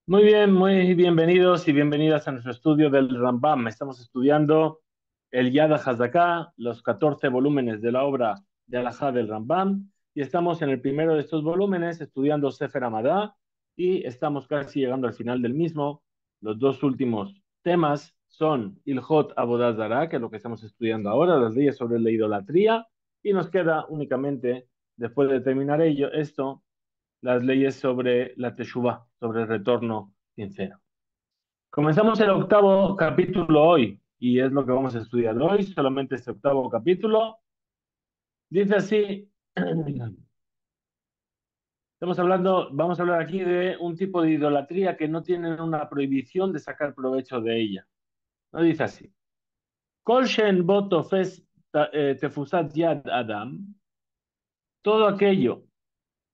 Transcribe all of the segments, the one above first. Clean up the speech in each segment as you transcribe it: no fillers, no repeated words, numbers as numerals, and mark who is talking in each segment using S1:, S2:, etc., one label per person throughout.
S1: Muy bien, muy bienvenidos y bienvenidas a nuestro estudio del Rambam. Estamos estudiando el Yad HaZaká, los 14 volúmenes de la obra de Alajá del Rambam, y estamos en el primero de estos volúmenes estudiando Sefer Hamadá, y estamos casi llegando al final del mismo. Los dos últimos temas son Ilhot Avodah Zarah, que es lo que estamos estudiando ahora, las leyes sobre la idolatría, y nos queda únicamente, después de terminar esto, las leyes sobre la Teshuvah, sobre el retorno sincero. Comenzamos el octavo capítulo hoy, y es lo que vamos a estudiar hoy, solamente este octavo capítulo. Dice así, vamos a hablar aquí de un tipo de idolatría que no tiene una prohibición de sacar provecho de ella. No dice así. Kol shen bo tofes tefusat yad adam, todo aquello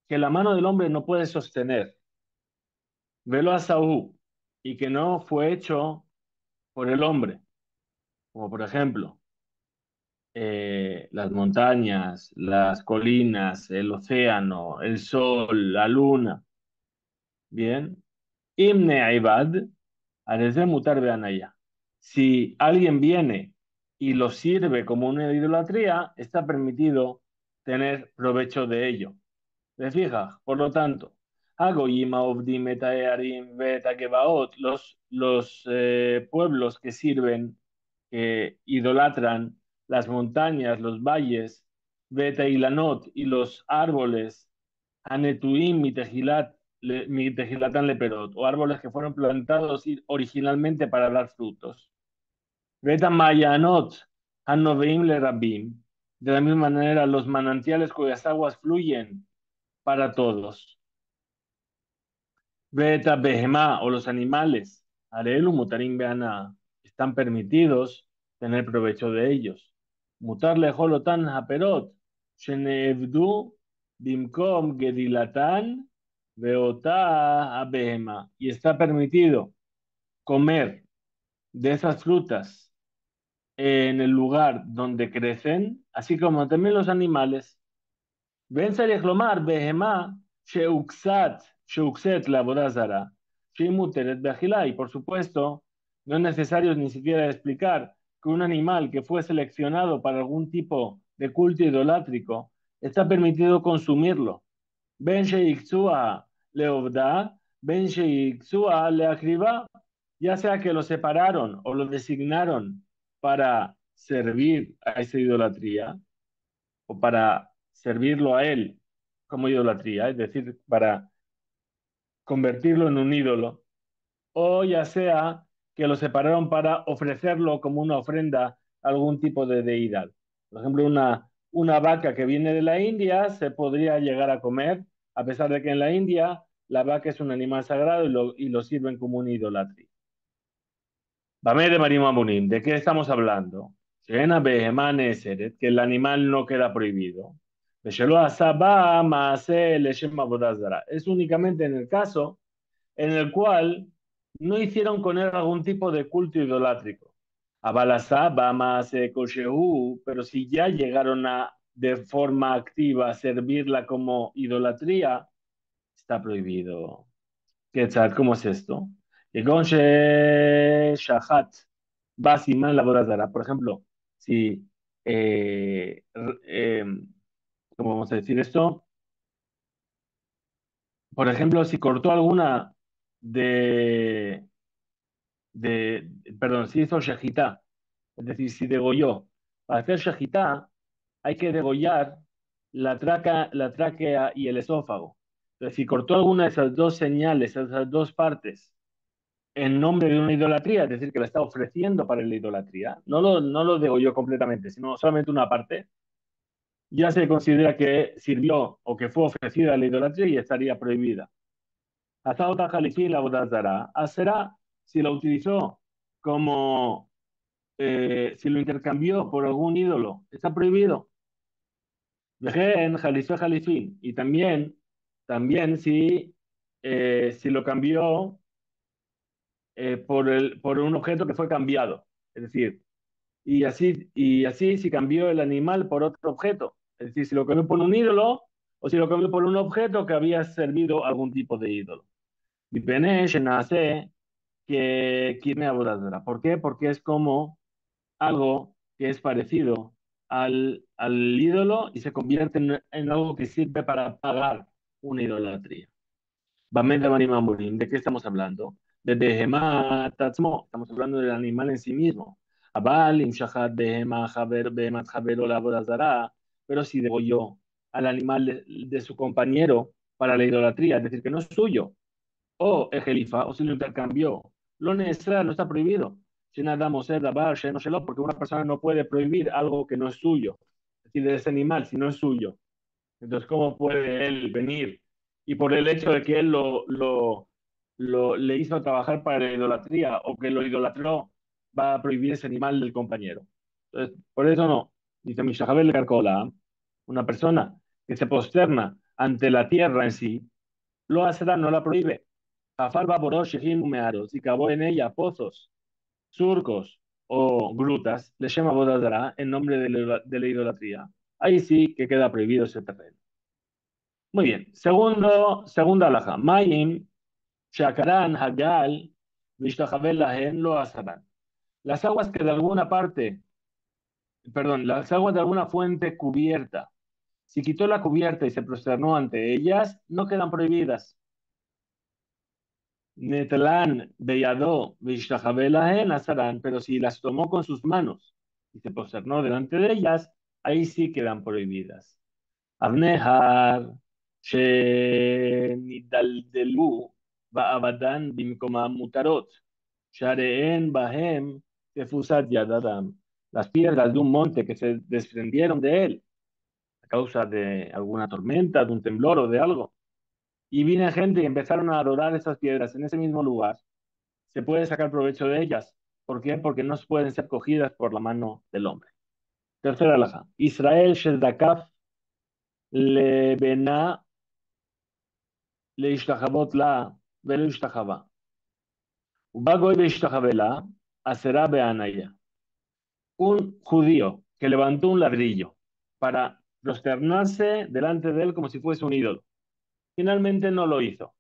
S1: que la mano del hombre no puede sostener, velo a Saúl, y que no fue hecho por el hombre, como por ejemplo las montañas, las colinas, el océano, el sol, la luna. Bien. Imne Aibad, Areze Mutar Beanaya. Si alguien viene y lo sirve como una idolatría, está permitido tener provecho de ello. ¿Te fijas? Por lo tanto, Hagoyim, Ovdim, Etaearim, Betakebaot, los pueblos que sirven, que idolatran las montañas, los valles, Beta Ilanot y los árboles, Anetuim, Mitejilatan Leperot, o árboles que fueron plantados originalmente para dar frutos. Beta Mayanot, Hanoveim Lerabim, de la misma manera los manantiales cuyas aguas fluyen para todos. Beta Behemá o los animales, Arelu Mutarim Beana, están permitidos tener provecho de ellos. Mutarle Holotan Haperot, Sheneevdu Bimkom Gedilatan Beota Abehema. Y está permitido comer de esas frutas en el lugar donde crecen, así como también los animales. ואין צריך לומר בהמה שהוקצת לעבודה זרה, שהיא מותרת באכילה. Y por supuesto, no es necesario ni siquiera explicar que un animal que fue seleccionado para algún tipo de culto idolátrico está permitido consumirlo. Ben sheiktsua leovda, ben sheiktsua leakriba, ya sea que lo separaron o lo designaron para servir a esa idolatría, o para servirlo a él como idolatría, es decir, para convertirlo en un ídolo, o ya sea que lo separaron para ofrecerlo como una ofrenda a algún tipo de deidad. Por ejemplo, una vaca que viene de la India se podría llegar a comer, a pesar de que en la India la vaca es un animal sagrado y lo sirven como una idolatría. Bamé de Marim Amunim, ¿de qué estamos hablando? Shena Behemane Eseret, que el animal no queda prohibido. Beshelo Asaba Maase Leshem Avodah Zarah. Es únicamente en el caso en el cual no hicieron con él algún tipo de culto idolátrico. Abalasaba Maase Koshehu, pero si ya llegaron a de forma activa a servirla como idolatría, está prohibido. ¿Qué tal? ¿Cómo es esto? Que con Shahat va Siman la boda Zara. Por ejemplo, si, eh, eh, ¿cómo vamos a decir esto? Por ejemplo, si cortó alguna de, de perdón, si hizo Shahitá, es decir, si degolló. Para hacer Shahitá hay que degollar la tráquea y el esófago. Entonces, si cortó alguna de esas dos señales, esas dos partes, en nombre de una idolatría, es decir, que la está ofreciendo para la idolatría, no lo degolló completamente, sino solamente una parte, ya se considera que sirvió o que fue ofrecida a la idolatría y estaría prohibida. Hasta otra jalifí la bodazara, será si la utilizó como, si lo intercambió por algún ídolo, está prohibido. Vejen jalifé jalifín. Y también si lo cambió por un objeto que fue cambiado. Es decir, y así si cambió el animal por otro objeto. Es decir, si lo cambió por un ídolo o si lo cambió por un objeto que había servido a algún tipo de ídolo. Dipene, nace que Kirme Abodazara. ¿Por qué? Porque es como algo que es parecido al ídolo y se convierte en algo que sirve para pagar una idolatría. Bamed Banim Amurim, ¿de qué estamos hablando? De Behemat Tatzmo, estamos hablando del animal en sí mismo. Abal, Imshahat, Behema, Haber, Behemat, Haber, Ola, Bodazara, pero si degolló al animal de su compañero para la idolatría, es decir, que no es suyo, o el Jelifa, o si lo intercambió, lo necesario no está prohibido. Si nada, Moser, Dabar, Sheno, Shelo, porque una persona no puede prohibir algo que no es suyo, es decir, de ese animal, si no es suyo. Entonces, ¿cómo puede él venir? Y por el hecho de que él le hizo trabajar para la idolatría o que lo idolatró, va a prohibir ese animal del compañero. Entonces, por eso no. Dice Mishahabel Carcola, una persona que se posterna ante la tierra en sí, lo hace, no la prohíbe. Afar Baborosh, Shehim, Mearos, y cavó en ella pozos, surcos o grutas, le llama Bodadara en nombre de la idolatría. Ahí sí que queda prohibido ese terreno. Muy bien. Segunda alhaja. Mayim, Shakaran, Hagal, Vishtahabel Lahen, lo asaban. Las aguas que de alguna parte, perdón, las aguas de alguna fuente cubierta, si quitó la cubierta y se prosternó ante ellas, no quedan prohibidas. Netlan, Beyadó, Vishtahabel Lahen, asarán, pero si las tomó con sus manos y se prosternó delante de ellas, ahí sí quedan prohibidas. Avnehar, שנידלדלו בעבדן במקומם מותרות, שהריהן בהם תפוסת יד אדם. Las piedras de un monte que se desprendieron de él a causa de alguna tormenta, de un temblor o de algo. Y vino gente y empezaron a adorar esas piedras en ese mismo lugar. Se puede sacar provecho de ellas. ¿Por qué? Porque no pueden ser cogidas por la mano del hombre. Tercera alhaja. Israel Sheldakaf Lebena להשתחוות לה ולא השתחווה. ובא גוי והשתחווה לה, אסרה בעניה. Un judío que levantó un ladrillo para prosternarse delante de él como si fuese un ídolo. Finalmente no lo hizo.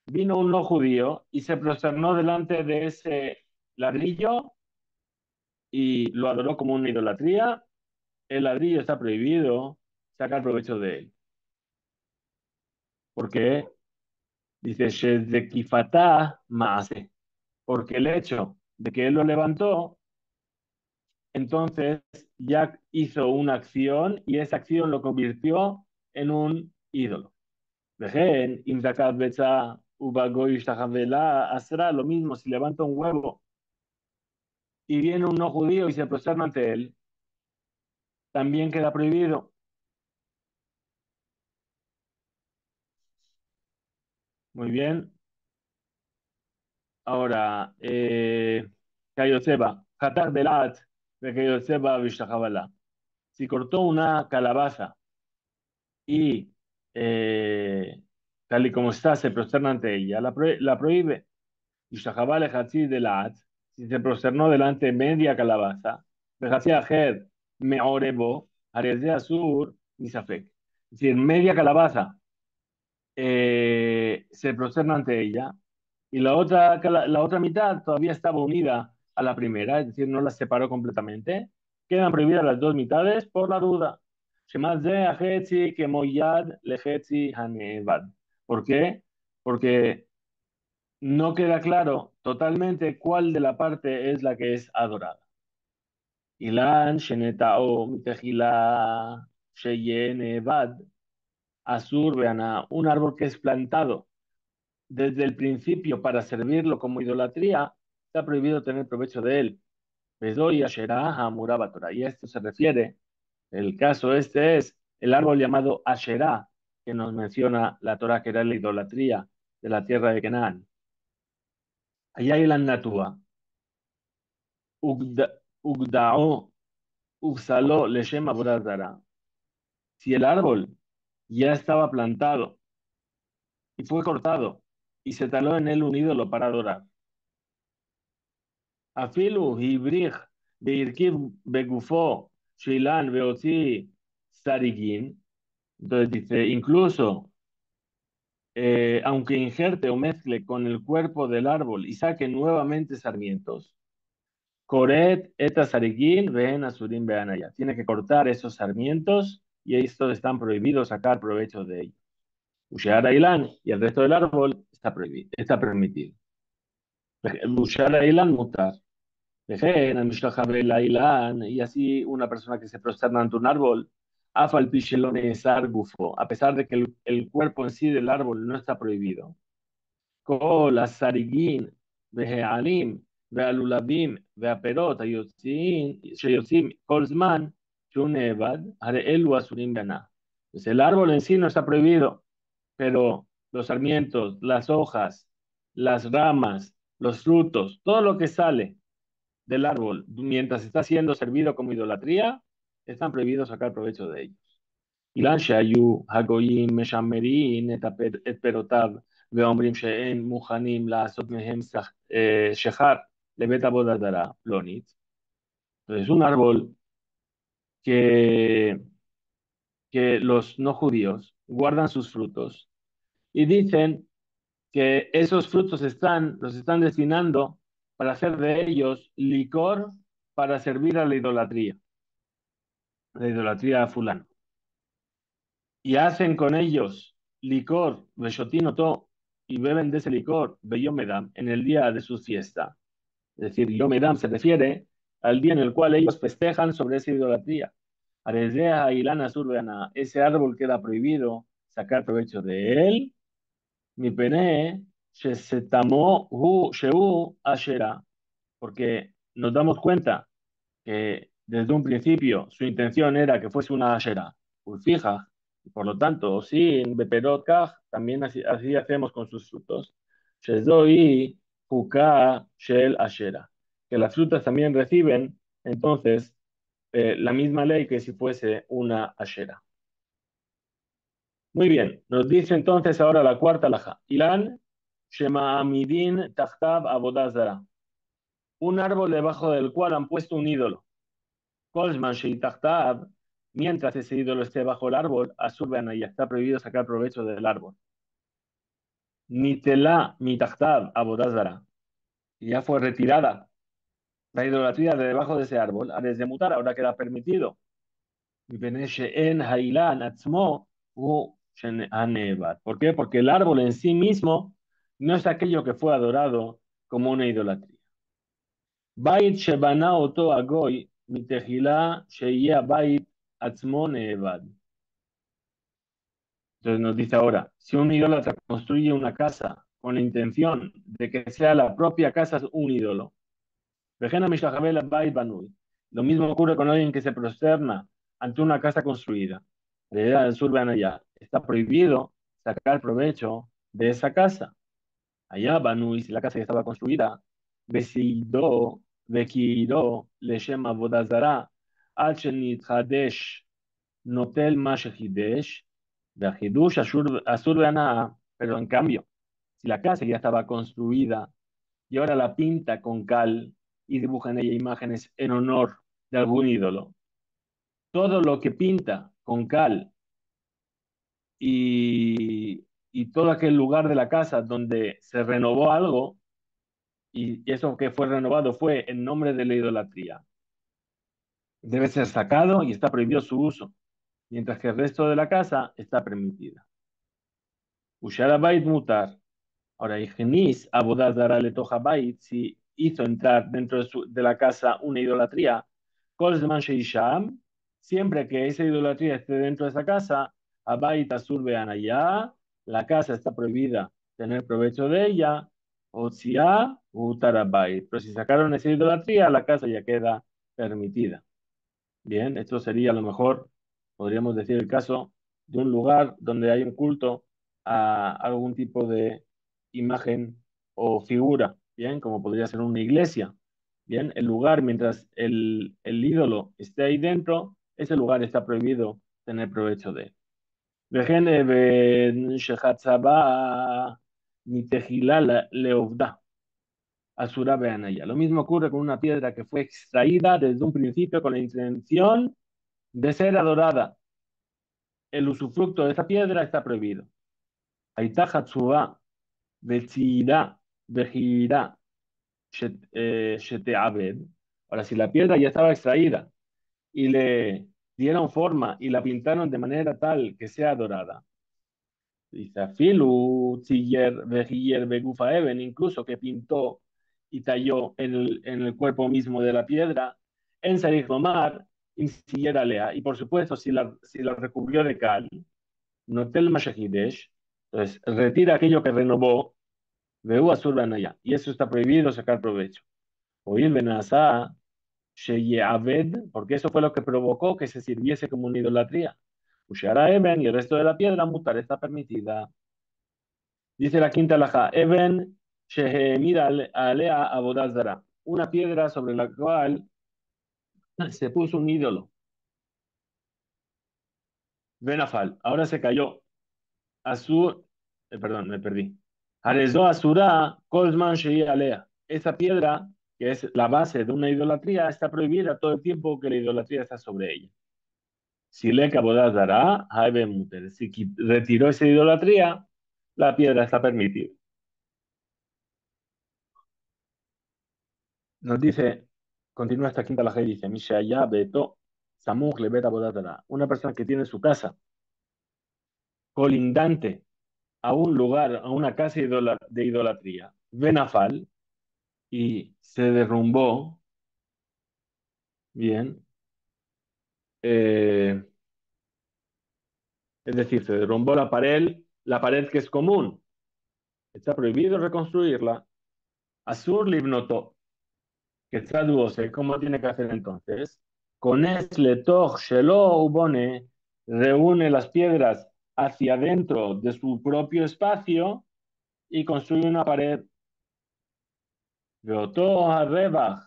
S1: Vino un no judío y se prosternó delante de ese ladrillo y lo adoró como una idolatría. El ladrillo está prohibido sacar provecho de él. ¿Por qué? Dice, Shezekifata Maase. Porque el hecho de que él lo levantó, entonces ya hizo una acción y esa acción lo convirtió en un ídolo. Vejen, Imzakat Betza Ubagoy Shtahavela, Asra, lo mismo, si levanta un huevo y viene un no judío y se prosterna ante él, también queda prohibido. Muy bien. Ahora, Kayoseba, Hatar Belat, de Kayoseba Vishtahavala. Si cortó una calabaza y tal y como está, se prosterna ante ella, la prohíbe. Y Shahabal Ejatzi de la si se prosternó delante media calabaza, Ejatzi Ajer Meorebo, Areze Azur, Misafek. Es decir, media calabaza se prosterna ante ella y la otra mitad todavía estaba unida a la primera, es decir, no la separó completamente. Quedan prohibidas las dos mitades por la duda. Shemaz ze ahetzi kemoyad lehetzi hanevad. ¿Por qué? Porque no queda claro totalmente cuál de la parte es la que es adorada. Ilan shenetao mitejila sheyenevad asur veana, un árbol que es plantado desde el principio para servirlo como idolatría, está prohibido tener provecho de él. Bedoy Asherah Hamuraba Torah. Y esto se refiere, el caso este es el árbol llamado Asherah, que nos menciona la Torah, que era la idolatría de la tierra de Canaán. Allá hay la Natua. Ugdao, Ugsaló, Leshem Abrazara. Si el árbol ya estaba plantado y fue cortado y se taló en él un ídolo para adorar, Afilu hibrich beirkiv begufo shilan veotzi sarigin. Entonces dice, incluso aunque injerte o mezcle con el cuerpo del árbol y saque nuevamente sarmientos, Coret et asarigin ven asurim beanaya. Tiene que cortar esos sarmientos y estos están prohibidos sacar provecho de ellos. Ushear Ailan y el resto del árbol está prohibido, está permitido. Ushear Ailan mutar. Vejen, Mishkajabe Ailan, y así una persona que se prosterna ante un árbol, afal pishelone gufo, a pesar de que el cuerpo en sí del árbol no está prohibido. כל הסריגין והעלים והלולבים והפירות שיוצאים כל זמן שהוא נאבד, הרי אלו אסורים בנה. Pues el árbol en sí no está prohibido, pero los sarmientos, las hojas, las ramas, los frutos, todo lo que sale del árbol mientras está siendo servido como idolatría, están prohibidos sacar provecho de ellos. אילן שהיו הגויים משמרים את פירותיו ואומרים שאין מוכנים לעשות מהם שכר לבית עבודה זרה פלונית. Entonces, un árbol que, que los no judíos guardan sus frutos y dicen que esos frutos los están destinando para hacer de ellos licor para servir a la idolatría a fulano. Y hacen con ellos licor, to, y beben de ese licor, beyomedam, en el día de su fiesta. Es decir, yomedam se refiere al día en el cual ellos festejan sobre esa idolatría. Aresea y lana surbeana, ese árbol queda prohibido sacar provecho de él. Mi pene, se tamó sheu ashera, porque nos damos cuenta que desde un principio su intención era que fuese una ashera, fija, y por lo tanto, sin beperot kaj, también así hacemos con sus frutos. Shezoi huka shel ashera, que las frutas también reciben, entonces, la misma ley que si fuese una ashera. Muy bien, nos dice entonces ahora la cuarta laja. Ilan shema amidin tachtav abodazara. Un árbol debajo del cual han puesto un ídolo. Kolzman Sheitachtab, mientras ese ídolo esté bajo el árbol, Asurban y está prohibido sacar provecho del árbol. Nitela Mitachtab Abodazara, ya fue retirada la idolatría de debajo de ese árbol, desde mutar ahora queda permitido. ¿Por qué? Porque el árbol en sí mismo no es aquello que fue adorado como una idolatría. Bait shebana oto agoy mitejila sheya bait atzmo nevad. Entonces nos dice ahora, si un idólatra construye una casa con la intención de que sea la propia casa un ídolo, lo mismo ocurre con alguien que se prosterna ante una casa construida. Allá está prohibido sacar provecho de esa casa. Allá Banui, si la casa ya estaba construida, Besidó, Bekiró, Leshem Abodazara, Al Hadesh, Notel Mashidesh, de Hidush, Asur Beana, pero en cambio, si la casa ya estaba construida y ahora la pinta con cal y dibuja en ella imágenes en honor de algún ídolo, todo lo que pinta con cal y todo aquel lugar de la casa donde se renovó algo, y eso que fue renovado fue en nombre de la idolatría, debe ser sacado y está prohibido su uso, mientras que el resto de la casa está permitida. Usharabait mutar. Ahora, Ignis, Abodazara le toja bait, si hizo entrar dentro de la casa una idolatría, Kolzman Sheisham, siempre que esa idolatría esté dentro de esa casa, Abait Asur Beanaya, la casa está prohibida tener provecho de ella, Otsia Utarabait. Pero si sacaron esa idolatría, la casa ya queda permitida. Bien, esto sería a lo mejor, podríamos decir, el caso de un lugar donde hay un culto a algún tipo de imagen o figura, bien, como podría ser una iglesia. Bien, el lugar, mientras el ídolo esté ahí dentro, ese lugar está prohibido tener provecho de él. Vejene ben shechatzaba mitejila leovda. Asura Beanaya. Lo mismo ocurre con una piedra que fue extraída desde un principio con la intención de ser adorada. El usufructo de esa piedra está prohibido. הייתה חצובה וציידה וחידה שתעבד. Ahora, si la piedra ya estaba extraída y le dieron forma y la pintaron de manera tal que sea dorada, dice, Afilu, Tiller, Vejiller, Begufa Eben, incluso que pintó y talló en el cuerpo mismo de la piedra, en Sarich Romar, Insillera Lea. Y por supuesto, si la recubrió de cal, Notel Mashahidesh, entonces retira aquello que renovó, Veu Azur allá. Y eso está prohibido sacar provecho. Oír Benazá, Sheyabed, porque eso fue lo que provocó que se sirviese como una idolatría. Ushara Eben y el resto de la piedra, mutar está permitida. Dice la quinta laja, Eben Shehemida Alea Abodazara, una piedra sobre la cual se puso un ídolo. Benafal, ahora se cayó. Azur, perdón, me perdí. Arezó Asura, Kolzman Shei Alea. Esa piedra, que es la base de una idolatría, está prohibida todo el tiempo que la idolatría está sobre ella. Si le Abodazara, Haebe Muter. Si retiró esa idolatría, la piedra está permitida. Nos dice, continúa esta quinta la y dice, Mishaya Beto, Samuch le beta Bodatara. Una persona que tiene su casa colindante a un lugar, a una casa de idolatría, Benafal, y se derrumbó, bien, eh, es decir, se derrumbó la pared que es común, está prohibido reconstruirla, Azur Libnoto, que traduce, ¿cómo tiene que hacer entonces? Con le toch shelo ubone, reúne las piedras hacia adentro de su propio espacio y construye una pared. Veoto harrebach,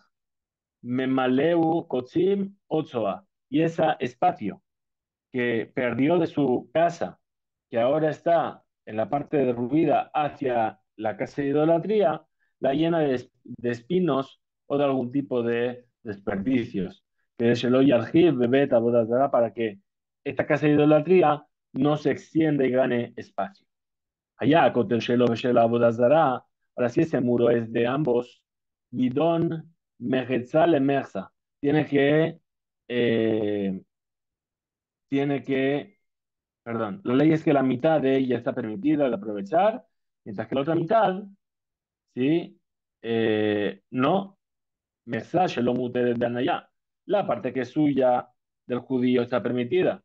S1: memaleu kotzim otzoa. Y ese espacio que perdió de su casa, que ahora está en la parte derruida hacia la casa de idolatría, la llena de espinos o de algún tipo de desperdicios. Que se lo yarjib bebet abodazara para que esta casa de idolatría no se extienda y gane espacio. Allá, con el shelo abodazara, ahora sí ese muro es de ambos, bidón mejetzal emersa. Tiene que eh, tiene que perdón, la ley es que la mitad de ella está permitida de aprovechar, mientras que la otra mitad, ¿sí? No, mensaje lo mute de allá. La parte que es suya del judío está permitida.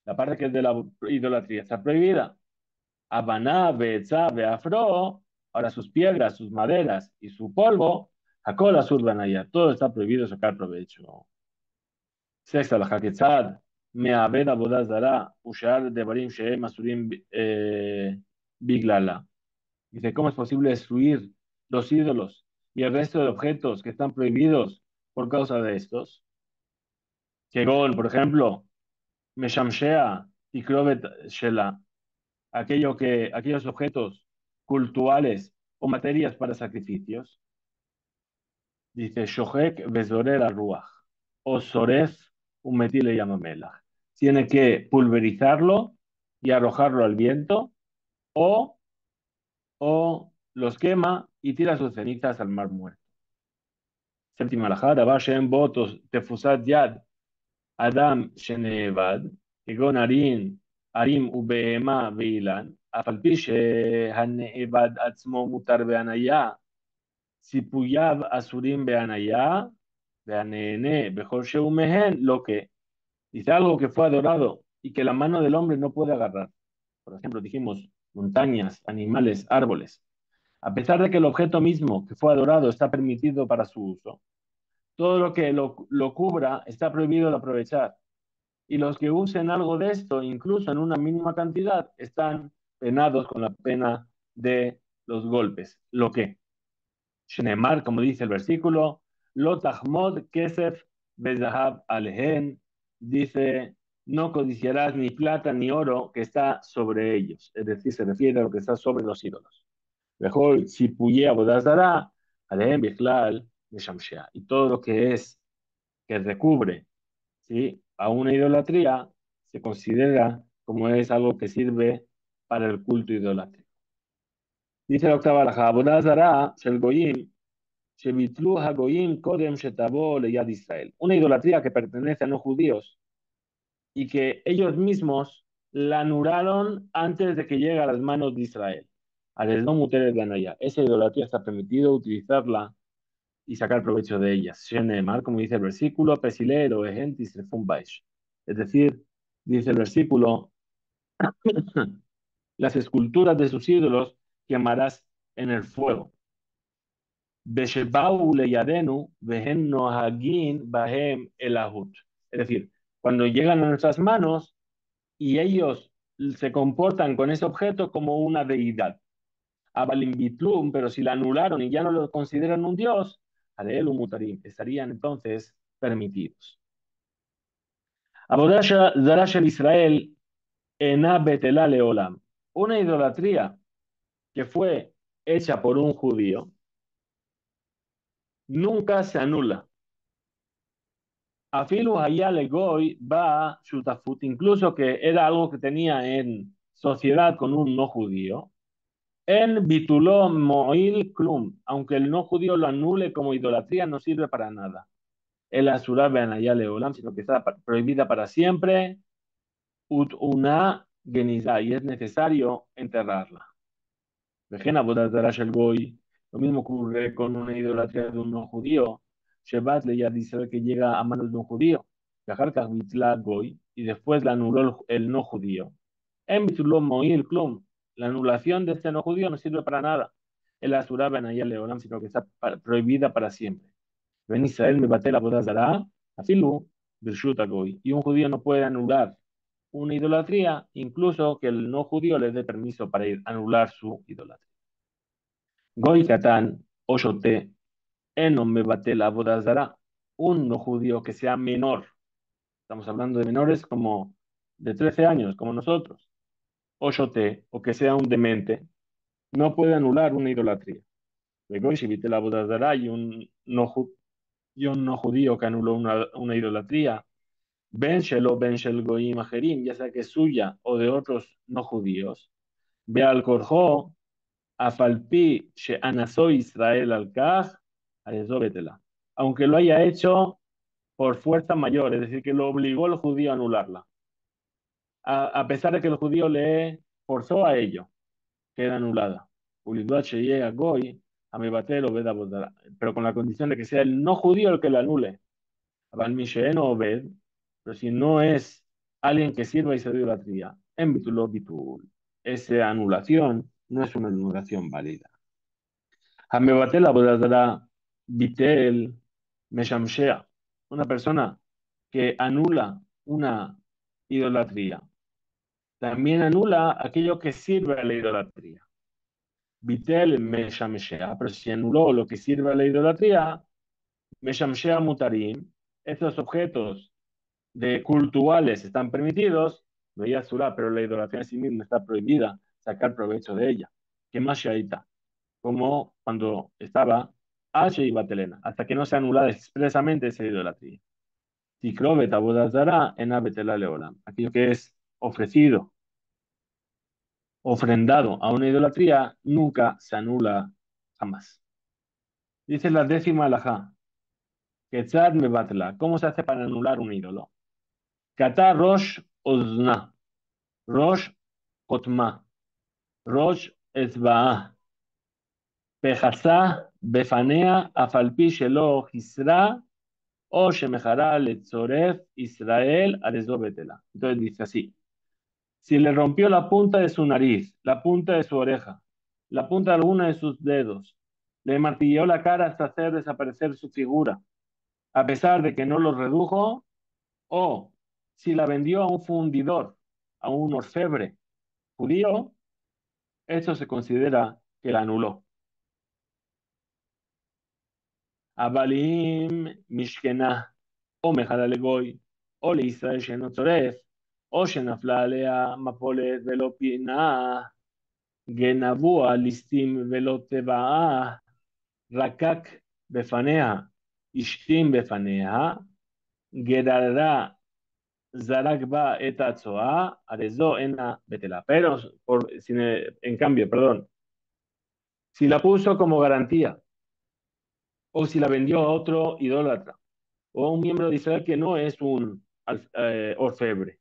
S1: La parte que es de la idolatría está prohibida. Abaná, Beetza, Beafro, ahora sus piedras, sus maderas y su polvo, Hakola surban allá. Todo está prohibido sacar provecho. Sexta, la Haketzad, Me'abed Abodah Zara, Ushar Devarim Shehem Asurim Biglala. Dice, ¿cómo es posible destruir los ídolos y el resto de objetos que están prohibidos por causa de estos? Kegón, por ejemplo, Meshamshea y Krovet Shela, aquellos objetos cultuales o materias para sacrificios. Dice, Shohek Bezorer Ruach, o Soref Umetile Yamamelach. Tiene que pulverizarlo y arrojarlo al viento, o, o los quema y tira sus cenizas al mar muerto. Séptima alajada, Bashem Botos, Tefusat Yad, Adam Shenevad, Egon Arim Ubehema Veilan, Afalpi Shehanevad Atzmo Mutar Beanaya, Sipuyav Asurim Beanaya, Beanene, Bejor Sheumehen, lo que dice algo que fue adorado y que la mano del hombre no puede agarrar. Por ejemplo, dijimos montañas, animales, árboles. A pesar de que el objeto mismo que fue adorado está permitido para su uso, todo lo que lo cubra está prohibido de aprovechar. Y los que usen algo de esto, incluso en una mínima cantidad, están penados con la pena de los golpes. Lo que Shnemar, como dice el versículo, Lo tahmod kesef bezahab alehen, dice, no codiciarás ni plata ni oro que está sobre ellos. Es decir, se refiere a lo que está sobre los ídolos. Mejor, si puye abodazara, alehen bichlal, meshamshea. Y todo lo que es, que recubre, ¿sí? A una idolatría, se considera como es algo que sirve para el culto idolátrico. Dice la octava alajá, Abodá Zará, Shel Goyim, Shebitlu HaGoyim Kodem Shetabo Leyad Israel. Una idolatría que pertenece a no judíos y que ellos mismos la anularon antes de que llegue a las manos de Israel. Aresno Muteres Ganaya. Esa idolatría está permitido utilizarla y sacar provecho de ella. Shenemar, como dice el versículo, Pesilero, Egentis, Refumbaish. Es decir, dice el versículo, las esculturas de sus ídolos quemarás en el fuego. Beshebau leyadenu, vehen nohagin bahem elahut. Es decir, cuando llegan a nuestras manos y ellos se comportan con ese objeto como una deidad. Abalim bitlum, pero si la anularon y ya no lo consideran un dios, Arelu mutarim, estarían entonces permitidos. Abodasha Zarash el Israel ena betela leolam. Una idolatría que fue hecha por un judío nunca se anula. Afilu hayale goy va shutafut, incluso que era algo que tenía en sociedad con un no judío. En bituló moil klum, aunque el no judío lo anule como idolatría, no sirve para nada. El asura benayale olam, sino que está prohibida para siempre. Ut una geniza, y es necesario enterrarla. Vejena bodas el goy. Lo mismo ocurre con una idolatría de un no judío. Shebat le ya dice que llega a manos de un judío. Viajar goy, y después la anuló el no judío. En bitulom moil klum, la anulación de este no judío no sirve para nada. El asura benayale leolam, sino que está prohibida para siempre. Ben Israel me bate la boda zará, afilu, birshuta goy. Y un judío no puede anular una idolatría, incluso que el no judío le dé permiso para ir a anular su idolatría. Goy Katán, Oshote, Enon me bate la boda zará. Un no judío que sea menor, estamos hablando de menores como de 13 años, como nosotros, Oshote, o que sea un demente, no puede anular una idolatría. De Goy Shivite la boda zará y un no judío que anuló una idolatría. Ben Shelo, Ben Shel Goyim Ajerim, ya sea que es suya o de otros no judíos. Ve al Korjo, Afalpi, Sheanazó Israel al Kaj, Arezóbetela. Aunque lo haya hecho por fuerza mayor, es decir, que lo obligó el judío a anularla. A pesar de que el judío le forzó a ello, queda anulada. Uliduache llega Goy, a mi batero, pero con la condición de que sea el no judío el que la anule. Abal Mishen Obed, pero si no es alguien que sirva y se idolatría, en Bitulo Bitul, esa anulación no es una anulación válida. Hamebatel Abodazara Bitel Meshamshea, una persona que anula una idolatría, también anula aquello que sirve a la idolatría. Bitel Meshamshea, pero si anuló lo que sirve a la idolatría, Meshamshea Mutarim, esos objetos de cultuales están permitidos, veía surá, pero la idolatría en sí misma está prohibida, sacar provecho de ella. ¿Qué más shaita? Como cuando estaba H y Batelena, hasta que no se anulada expresamente esa idolatría. Tikrovet abodazara en abetela leolam. Aquello que es ofrecido, ofrendado a una idolatría, nunca se anula jamás. Dice la décima alajá, Ketzad me batla. ¿Cómo se hace para anular un ídolo? Kata rosh ozna. Rosh Kotma, Rosh Etzba'a, Pejasá, Befanea, Afalpi Shelo, Gisra, o Shemejara, Letzoref, Israel, Arezobetela. Entonces dice así: si le rompió la punta de su nariz, la punta de su oreja, la punta de alguna de sus dedos, le martilló la cara hasta hacer desaparecer su figura, a pesar de que no lo redujo, o si la vendió a un fundidor, a un orfebre judío, eso se considera que la anuló. Abalim Mishkena, o Mejala Legoy, o le Israel Shenotzoref, o Shenafla Alea Mapolet Velopina, Genabua Listim Velotebaa, Rakak Befanea, Ishtim Befanea, Gerará Zarakba Etatzoa, Arezo Ena Betela. Pero, en cambio, perdón, si la puso como garantía, o si la vendió a otro idólatra, o a un miembro de Israel que no es un orfebre,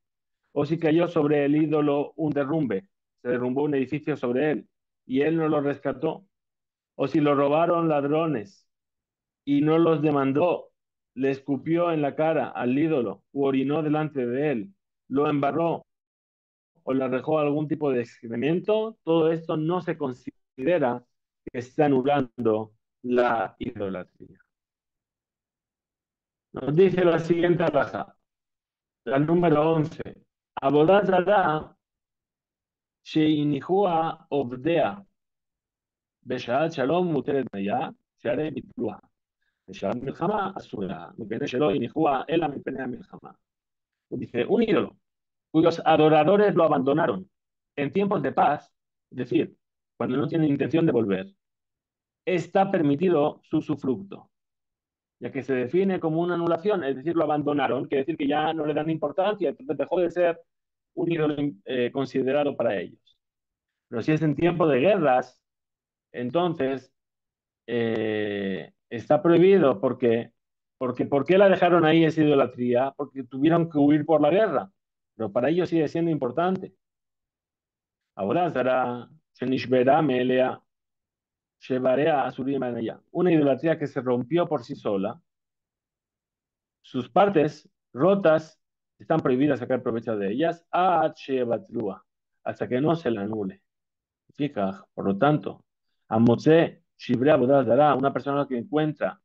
S1: o si cayó sobre el ídolo un derrumbe, se derrumbó un edificio sobre él y él no lo rescató, o si lo robaron ladrones y no los demandó, le escupió en la cara al ídolo o orinó delante de él, lo embarró o le arrojó algún tipo de excremento, todo esto no se considera que está anulando la idolatría. Nos dice la siguiente alhaja, la número 11. Avodat zará sheinichua obdea בשעת שלום מותרת בניה, שהרי ביטלוה. בשעת מלחמה אסורה, מפני שלא הניחוה אלא מפני המלחמה. Dice, un ídolo cuyos adoradores lo abandonaron en tiempos de paz, es decir, cuando no tienen intención de volver, está permitido su usufructo, ya que se define como una anulación, es decir, lo abandonaron, quiere decir que ya no le dan importancia, entonces dejó de ser un ídolo considerado para ellos. Pero si es en tiempo de guerras, entonces está prohibido porque ¿por qué la dejaron ahí esa idolatría? Porque tuvieron que huir por la guerra, pero para ellos sigue siendo importante. Ahora será Shenishbera Melea Shebarea Asurim Anaya. Una idolatría que se rompió por sí sola, sus partes rotas están prohibidas sacar provecho de ellas hasta que no se la anule. Fija, por lo tanto, Amotse Shibrea Bodazara, una persona que encuentra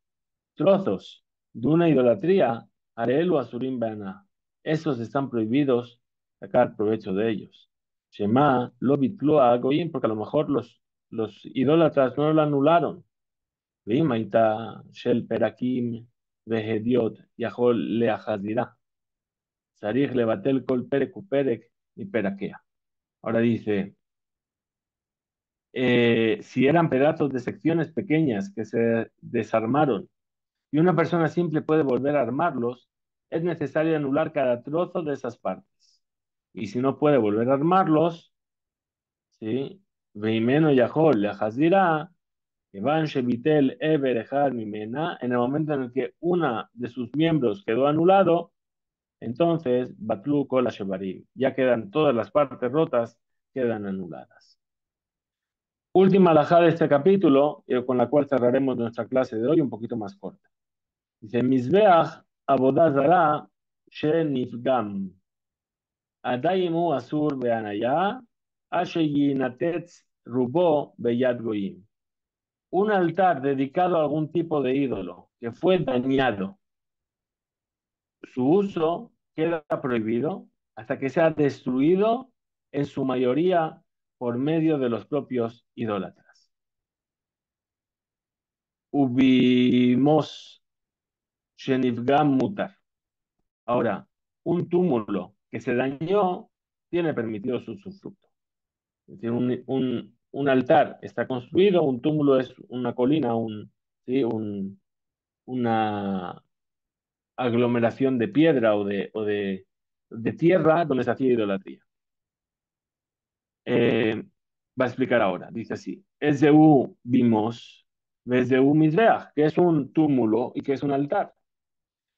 S1: trozos de una idolatría, Arelu Asurim Bana. Esos están prohibidos sacar provecho de ellos. Shema, lo bitloa goyim, porque a lo mejor los idólatras no lo anularon. Vimaita, Shel Perakim, Vehediot, Yahol Leahazirá. Sarich Levatel Kol Perek Uperek y Perakea. Ahora dice, si eran pedazos de secciones pequeñas que se desarmaron y una persona simple puede volver a armarlos, es necesario anular cada trozo de esas partes. Y si no puede volver a armarlos, ¿sí? Veimeno Yahol le Hazira, Evan Shevitel Eber Ejad Mimena, en el momento en el que una de sus miembros quedó anulado, entonces Batlu Kol Shevarim, ya quedan todas las partes rotas, quedan anuladas. Última alajá de este capítulo, con la cual cerraremos nuestra clase de hoy, un poquito más corta. Dice, Mizbeach Avodah Zarah Shenifgam. עדיין הוא אסור בהניה, עד שינתץ רובו ביד גויים. Un altar dedicado a algún tipo de ídolo que fue dañado, su uso queda prohibido hasta que sea destruido en su mayoría por medio de los propios idólatras. Ubimos Shenifgam Mutar. Ahora, un túmulo que se dañó tiene permitido su usufructo. Es decir, un altar está construido, un túmulo es una colina, ¿sí? Una aglomeración de piedra o de tierra donde se hacía idolatría. Va a explicar ahora, dice así, Ezeu vimos, Vezeu Mizbeach, que es un túmulo y que es un altar.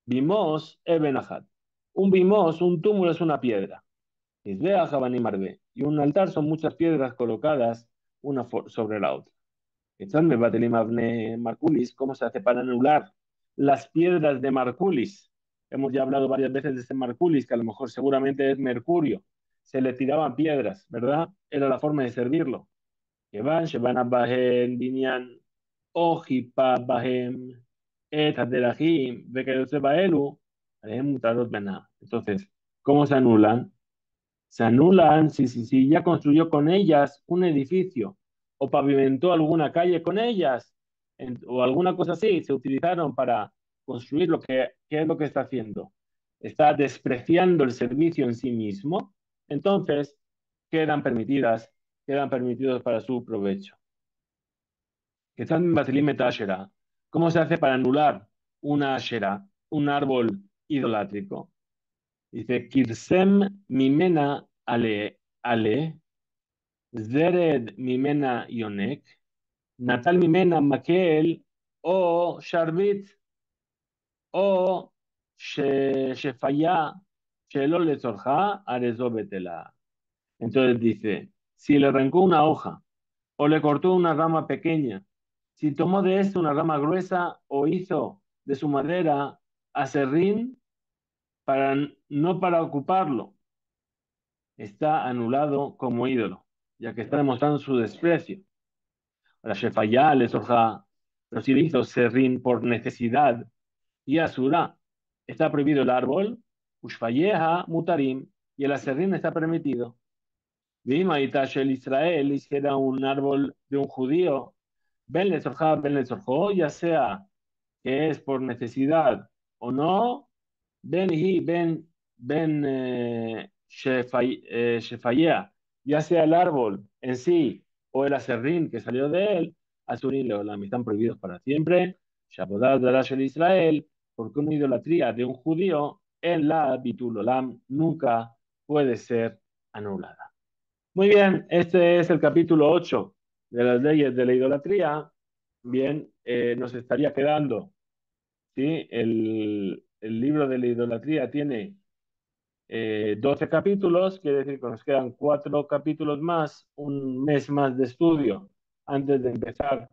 S1: Vimos Eben Ahad. Un vimos, un túmulo es una piedra. Mizbeach Abanim Arbe. Y un altar son muchas piedras colocadas una sobre la otra. Echadme Batelim Avne Marculis, ¿cómo se hace para anular las piedras de Marculis? Hemos ya hablado varias veces de este Marculis, que a lo mejor seguramente es Mercurio. Se le tiraban piedras, ¿verdad? Era la forma de servirlo. Que van, Shebana Bahem, Binyan, Ojipa Bahem, Et Haderahim, Bekayose Baelu, Alehem Mutarot Bená. Entonces, ¿cómo se anulan? Se anulan si ya construyó con ellas un edificio o pavimentó alguna calle con ellas o alguna cosa así, se utilizaron para construir ¿qué es lo que está haciendo? Está despreciando el servicio en sí mismo, entonces quedan permitidas, quedan permitidos para su provecho. Que están Basilim Ashera. ¿Cómo se hace para anular una Ashera, un árbol idolátrico? Dice, Kirsem Mimena Ale, Zered Mimena Yonek, Natal Mimena Makel o Sharbit o Shefaya Shelo Lezorja Arezo Betela. Entonces dice, si le arrancó una hoja o le cortó una rama pequeña, si tomó de esto una rama gruesa o hizo de su madera aserrín para, no para ocuparlo, está anulado como ídolo, ya que está demostrando su desprecio. La Shefayá le sorja, pero si le hizo serrín por necesidad y asura, está prohibido el árbol, Ushfayeha mutarim, y el aserrín está permitido. Dima el Israel hiciera un árbol de un judío, ben le sorjó, ya sea que es por necesidad o no, Ben y Ben Shefaya, ya sea el árbol en sí o el acerrín que salió de él, Azurín y Leolam están prohibidos para siempre. Shabodat Darash el Israel, porque una idolatría de un judío en la Bitul Olam nunca puede ser anulada. Muy bien, este es el capítulo 8 de las leyes de la idolatría. Bien, nos estaría quedando, ¿sí? El libro de la idolatría tiene 12 capítulos, quiere decir que nos quedan 4 capítulos más, un mes más de estudio antes de empezar